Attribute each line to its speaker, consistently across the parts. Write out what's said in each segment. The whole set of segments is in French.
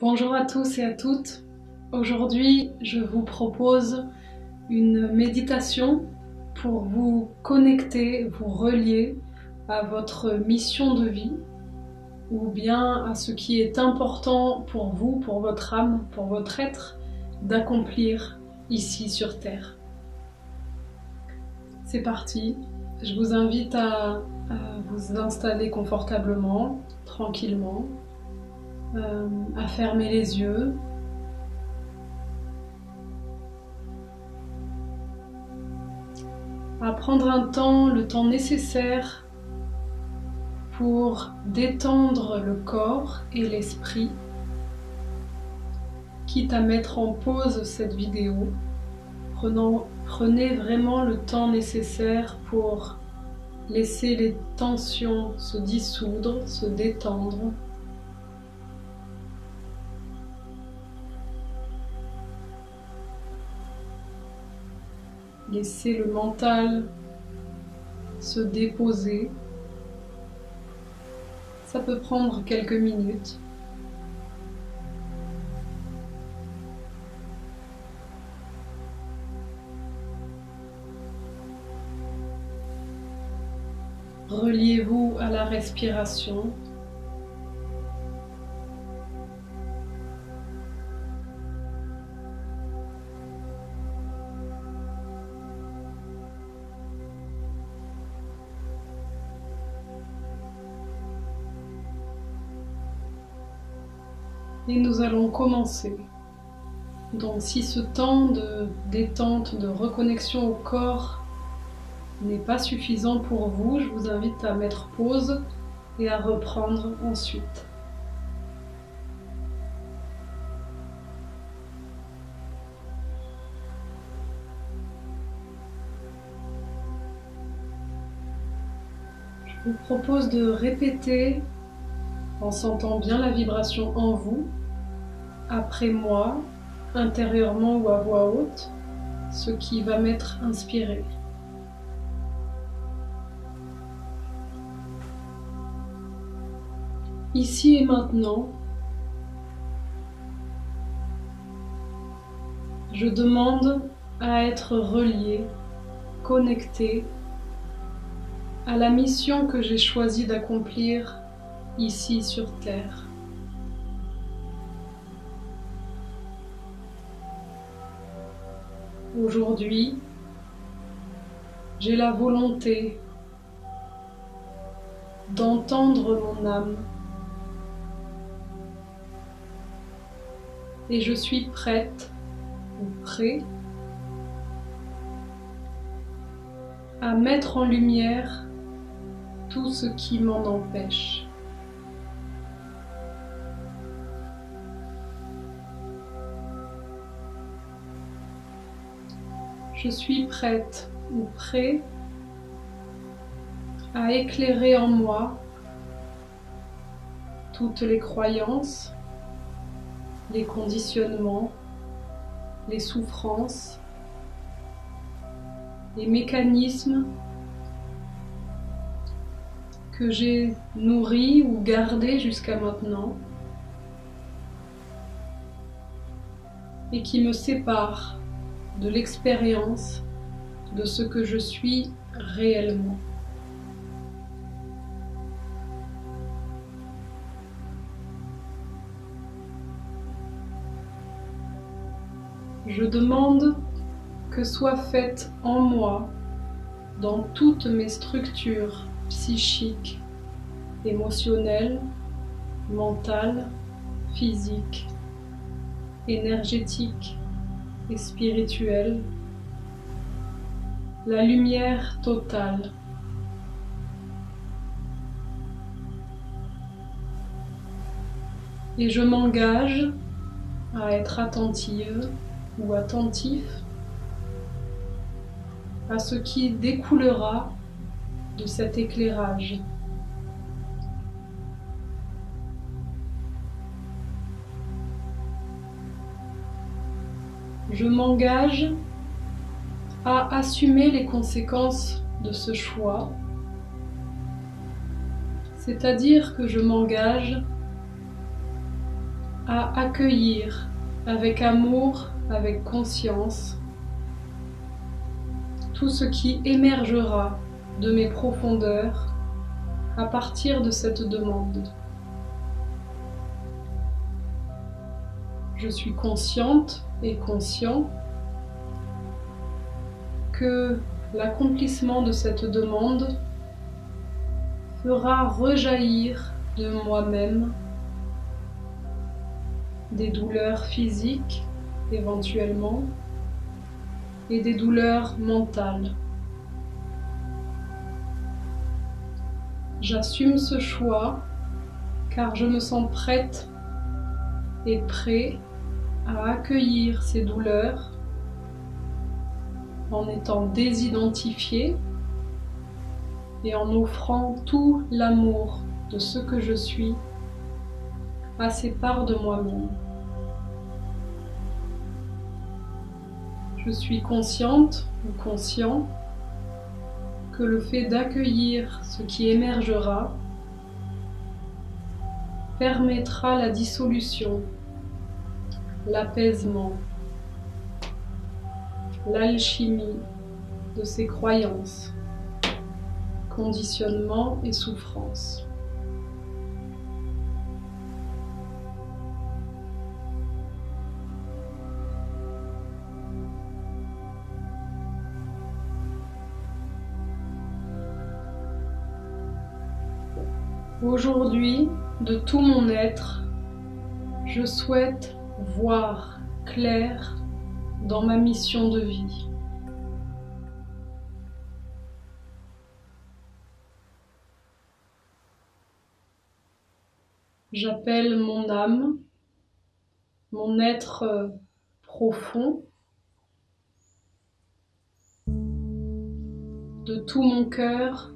Speaker 1: Bonjour à tous et à toutes. Aujourd'hui, je vous propose une méditation pour vous connecter, vous relier à votre mission de vie ou bien à ce qui est important pour vous, pour votre âme, pour votre être, d'accomplir ici sur Terre. C'est parti. Je vous invite à vous installer confortablement, tranquillement, à fermer les yeux. À prendre le temps nécessaire pour détendre le corps et l'esprit, quitte à mettre en pause cette vidéo. Prenez vraiment le temps nécessaire pour laisser les tensions se dissoudre, se détendre. Laissez le mental se déposer. Ça peut prendre quelques minutes. Reliez-vous à la respiration. Et nous allons commencer. Donc si ce temps de détente, de reconnexion au corps n'est pas suffisant pour vous, je vous invite à mettre pause et à reprendre ensuite. Je vous propose de répéter en sentant bien la vibration en vous, après moi, intérieurement ou à voix haute, ce qui va m'être inspiré. Ici et maintenant, je demande à être relié, connecté à la mission que j'ai choisi d'accomplir ici sur Terre. Aujourd'hui, j'ai la volonté d'entendre mon âme et je suis prête ou prêt à mettre en lumière tout ce qui m'en empêche. Je suis prête ou prêt à éclairer en moi toutes les croyances, les conditionnements, les souffrances, les mécanismes que j'ai nourris ou gardés jusqu'à maintenant et qui me séparent de l'expérience de ce que je suis réellement. Je demande que soit faite en moi, dans toutes mes structures psychiques, émotionnelles, mentales, physiques, énergétiques et spirituelle, la lumière totale. Et je m'engage à être attentive ou attentif à ce qui découlera de cet éclairage. Je m'engage à assumer les conséquences de ce choix, c'est-à-dire que je m'engage à accueillir avec amour, avec conscience, tout ce qui émergera de mes profondeurs à partir de cette demande. Je suis consciente et conscient que l'accomplissement de cette demande fera rejaillir de moi-même des douleurs physiques éventuellement et des douleurs mentales. J'assume ce choix car je me sens prête et prêt à accueillir ces douleurs en étant désidentifié et en offrant tout l'amour de ce que je suis à ces parts de moi-même. Je suis consciente ou conscient que le fait d'accueillir ce qui émergera permettra la dissolution, l'apaisement, l'alchimie de ces croyances, conditionnements et souffrances. Aujourd'hui, de tout mon être, je souhaite voir clair dans ma mission de vie. J'appelle mon âme, mon être profond, de tout mon cœur.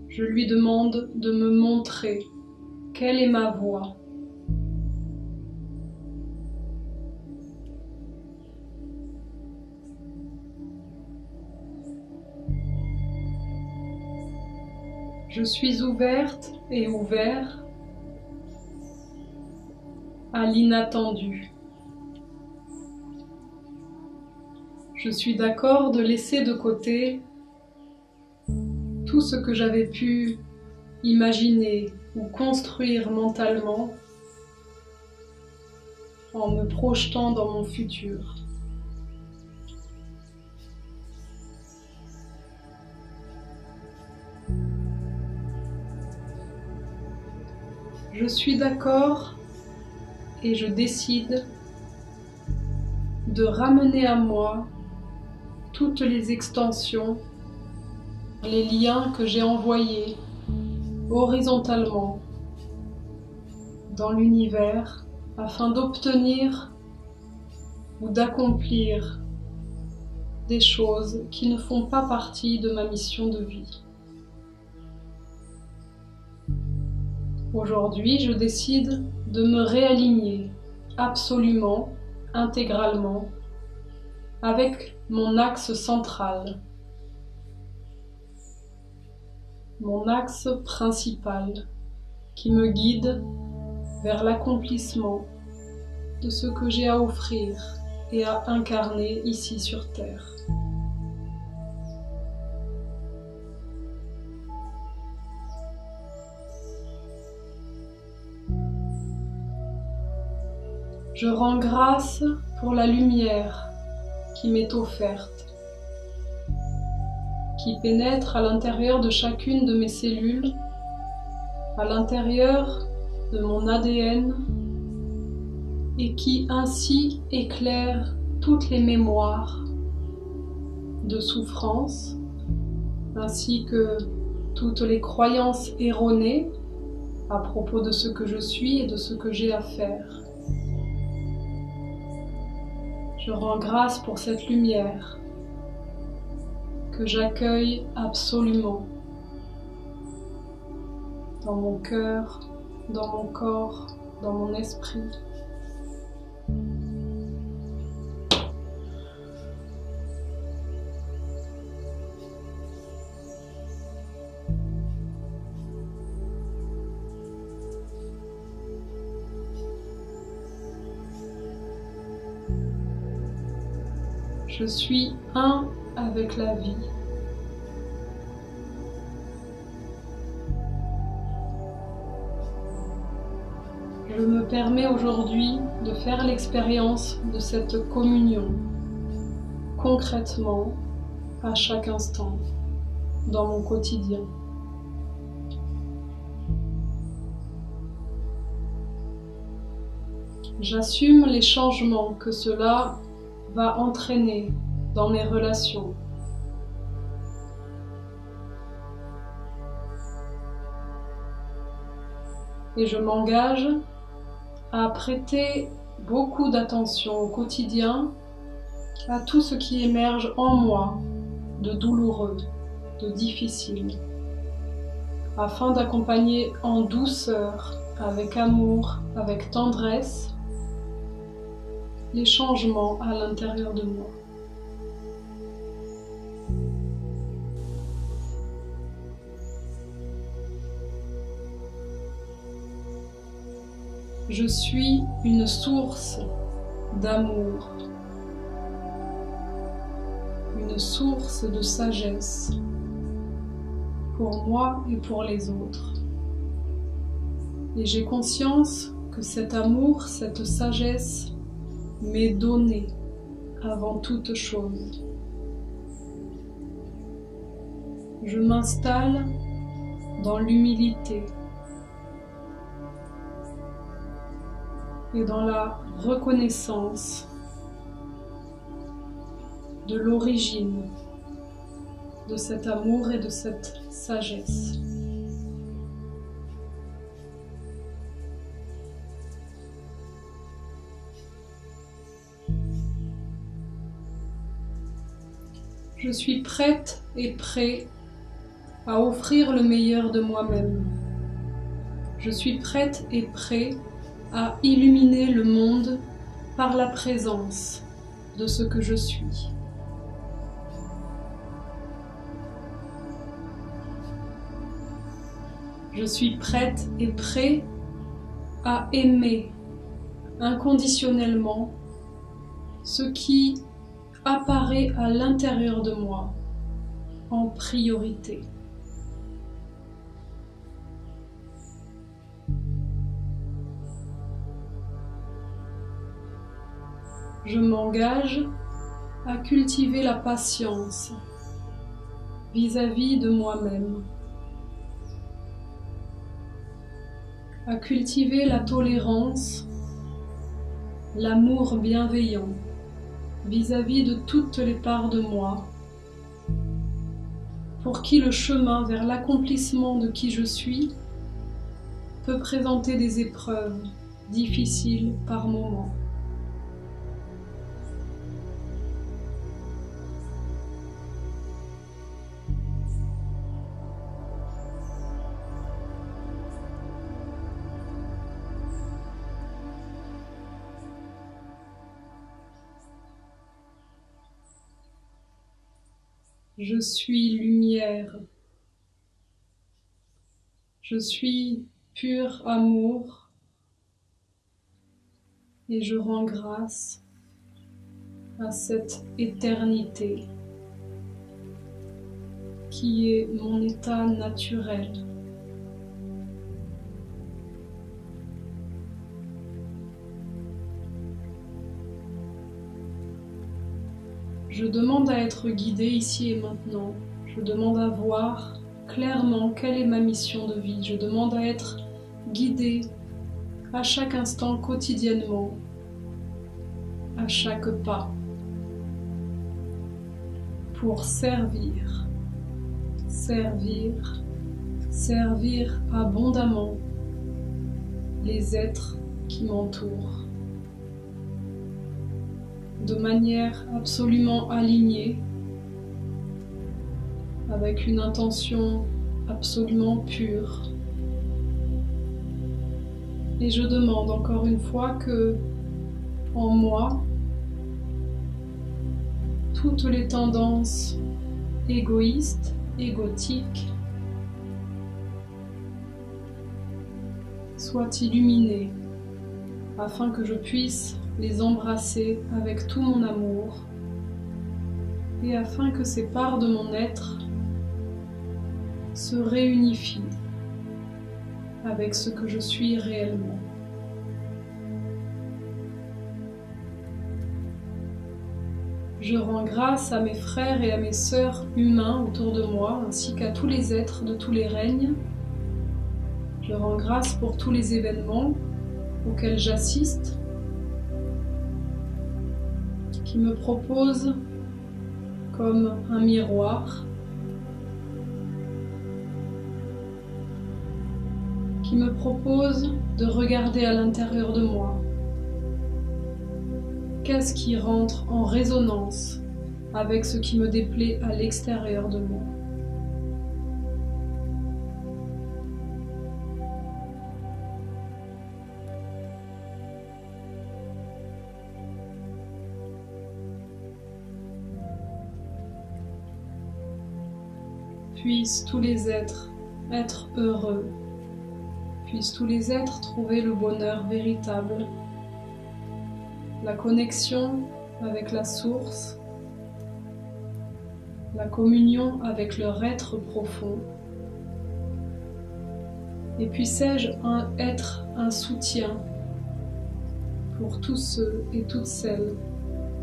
Speaker 1: Je lui demande de me montrer quelle est ma voie. Je suis ouverte et ouvert à l'inattendu. Je suis d'accord de laisser de côté tout ce que j'avais pu imaginer ou construire mentalement en me projetant dans mon futur. Je suis d'accord et je décide de ramener à moi toutes les extensions, les liens que j'ai envoyés horizontalement dans l'univers afin d'obtenir ou d'accomplir des choses qui ne font pas partie de ma mission de vie. Aujourd'hui, je décide de me réaligner absolument, intégralement, avec mon axe central, mon axe principal qui me guide vers l'accomplissement de ce que j'ai à offrir et à incarner ici sur Terre. Je rends grâce pour la lumière qui m'est offerte, qui pénètre à l'intérieur de chacune de mes cellules, à l'intérieur de mon ADN et qui ainsi éclaire toutes les mémoires de souffrance ainsi que toutes les croyances erronées à propos de ce que je suis et de ce que j'ai à faire. Je rends grâce pour cette lumière que j'accueille absolument dans mon cœur, dans mon corps, dans mon esprit. Je suis un avec la vie. Je me permets aujourd'hui de faire l'expérience de cette communion concrètement à chaque instant dans mon quotidien. J'assume les changements que cela va entraîner dans mes relations. Et je m'engage à prêter beaucoup d'attention au quotidien à tout ce qui émerge en moi de douloureux, de difficile, afin d'accompagner en douceur, avec amour, avec tendresse, les changements à l'intérieur de moi. Je suis une source d'amour, une source de sagesse pour moi et pour les autres. Et j'ai conscience que cet amour, cette sagesse m'est donnée avant toute chose. Je m'installe dans l'humilité et dans la reconnaissance de l'origine de cet amour et de cette sagesse. Je suis prête et prêt à offrir le meilleur de moi-même. Je suis prête et prêt à illuminer le monde par la présence de ce que je suis. Je suis prête et prêt à aimer inconditionnellement ce qui apparaît à l'intérieur de moi en priorité. Je m'engage à cultiver la patience vis-à-vis de moi-même, à cultiver la tolérance, l'amour bienveillant vis-à-vis de toutes les parts de moi, pour qui le chemin vers l'accomplissement de qui je suis peut présenter des épreuves difficiles par moments. Je suis lumière. Je suis pur amour et je rends grâce à cette éternité qui est mon état naturel. Je demande à être guidée ici et maintenant. Je demande à voir clairement quelle est ma mission de vie. Je demande à être guidée à chaque instant, quotidiennement, à chaque pas, pour servir, servir, servir abondamment les êtres qui m'entourent, de manière absolument alignée, avec une intention absolument pure. Et je demande encore une fois que, en moi, toutes les tendances égoïstes, égotiques, soient illuminées, afin que je puisse les embrasser avec tout mon amour et afin que ces parts de mon être se réunifient avec ce que je suis réellement. Je rends grâce à mes frères et à mes sœurs humains autour de moi, ainsi qu'à tous les êtres de tous les règnes. Je rends grâce pour tous les événements auxquels j'assiste, qui me proposent comme un miroir, qui me propose de regarder à l'intérieur de moi. Qu'est-ce qui rentre en résonance avec ce qui me déplaît à l'extérieur de moi? Puissent tous les êtres être heureux. Puissent tous les êtres trouver le bonheur véritable, la connexion avec la source, la communion avec leur être profond. Et puissais-je être un soutien pour tous ceux et toutes celles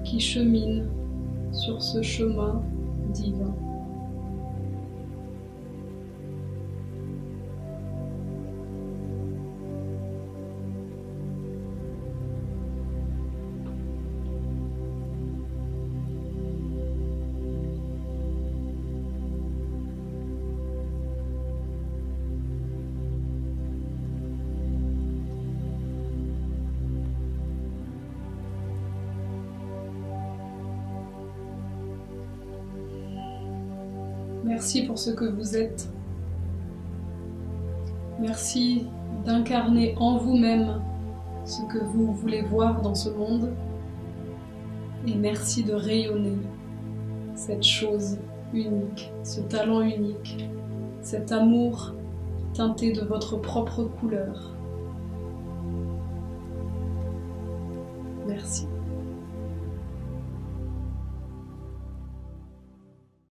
Speaker 1: qui cheminent sur ce chemin divin. Merci pour ce que vous êtes. Merci d'incarner en vous-même ce que vous voulez voir dans ce monde. Et merci de rayonner cette chose unique, ce talent unique, cet amour teinté de votre propre couleur. Merci.